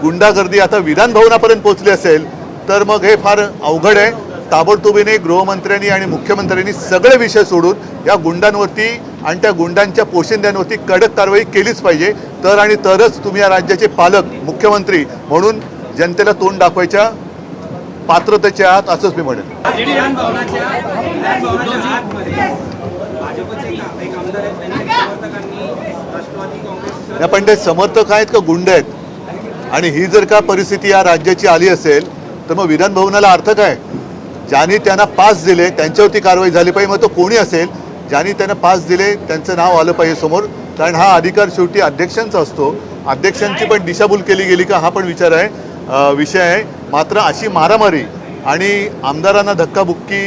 गुंडागर्दी आता विधान भवनापर्यंत पोहोचली असेल तर मग हे फार अवघड आहे। ताबडतोबीने गृहमंत्र्यांनी आणि मुख्यमंत्र्यांनी सगळे विषय सोडून या गुंडांवरती आणि त्या गुंडांच्या पोशिंद्यांवरती कडक कारवाई केलीच पाहिजे। तर आणि तरच तुम्ही या राज्याचे पालक मुख्यमंत्री म्हणून जनतेला तोंड दाखवायच्या पात्रतेचे आहात असंच मी म्हणेन। पण ते समर्थक आहेत का गुंड आहेत? आणि ही जर का परिस्थिती या राज्याची आली असेल तर मग विधान भवनाला अर्थ काय? ज्यांनी त्यांना पास दिले त्यांच्यावरती कारवाई झाली पाहिजे। मग तो कोणी असेल ज्यांनी त्यांना पास दिले त्यांचं नाव आलं पाहिजे समोर, कारण हा अधिकार शेवटी अध्यक्षांचा असतो। अध्यक्षांची पण दिशाभूल केली गेली का हा पण विषय आहे। मात्र अशी मारामारी आणि आमदारांना धक्काबुक्की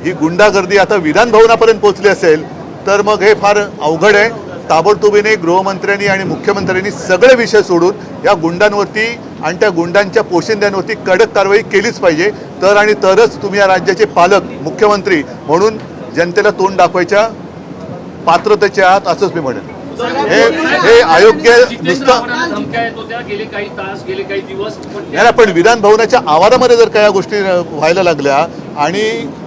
ही गुंडागर्दी आता विधान भवनापर्यंत पोहोचली असेल तर मग हे फार अवघड आहे। ताबडतोबीने गृहमंत्र्यांनी आणि मुख्यमंत्र्यांनी सगळे विषय सोडून या गुंडांवरती आणि त्या गुंडांच्या पोशिंद्यांवरती कडक कारवाई केलीच पाहिजे। तर आणि तरच तुम्ही या राज्याचे पालक मुख्यमंत्री म्हणून जनतेला तोंड दाखवायच्या पात्रतेचे आहात असंच मी म्हणेन। हे अयोग्य नुसतं नाही, पण विधान भवनाच्या आवारामध्ये जर का या गोष्टी व्हायला लागल्या आणि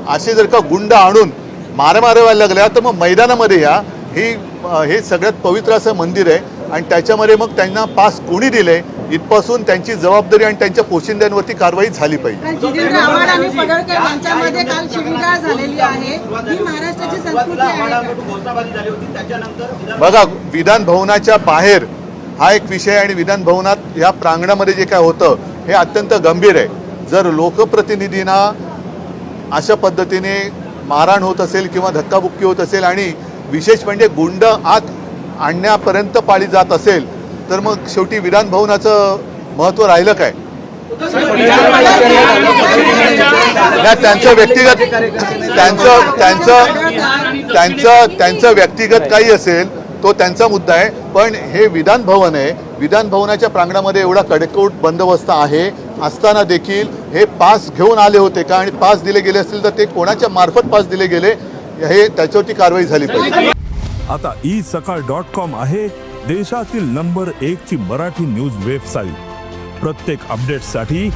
असे जर का गुंड आणून मारामारी व्हायला लागल्या तर मग मैदानामध्ये या हे सगळ्यात पवित्र असं मंदिर आहे आणि त्याच्यामध्ये मग त्यांना पास कोणी दिले इथपासून त्यांची जबाबदारी आणि त्यांच्या पोशिंद्यांवरती कारवाई झाली पाहिजे। बघा, विधान भवनाच्या बाहेर हा एक विषय आणि विधान भवनात या प्रांगणामध्ये जे काय होतं हे अत्यंत गंभीर आहे। जर लोकप्रतिनिधींना अशा पद्धतीने मारहाण होत असेल किंवा धक्काबुक्की होत असेल आणि विशेष म्हणजे गुंड आत आणण्यापर्यंत पाळी जात असेल तर मग शेवटी विधान भवनाचं महत्त्व राहिलं काय? त्यांचं व्यक्तिगत काही असेल तो त्यांचा मुद्दा आहे, पण हे विधान भवन आहे। विधान भवनाच्या प्रांगणामध्ये एवढा कडेकोट बंदोबस्त आहे असताना देखील हे पास घेऊन आले होते का आणि पास दिले गेले असतील तर ते कोणाच्या मार्फत पास दिले गेले हे त्याच्यावरती कारवाई झाली पाहिजे। आता isakal.com आहे देशातील नंबर 1 ची मराठी न्यूज वेबसाईट। प्रत्येक अपडेटसाठी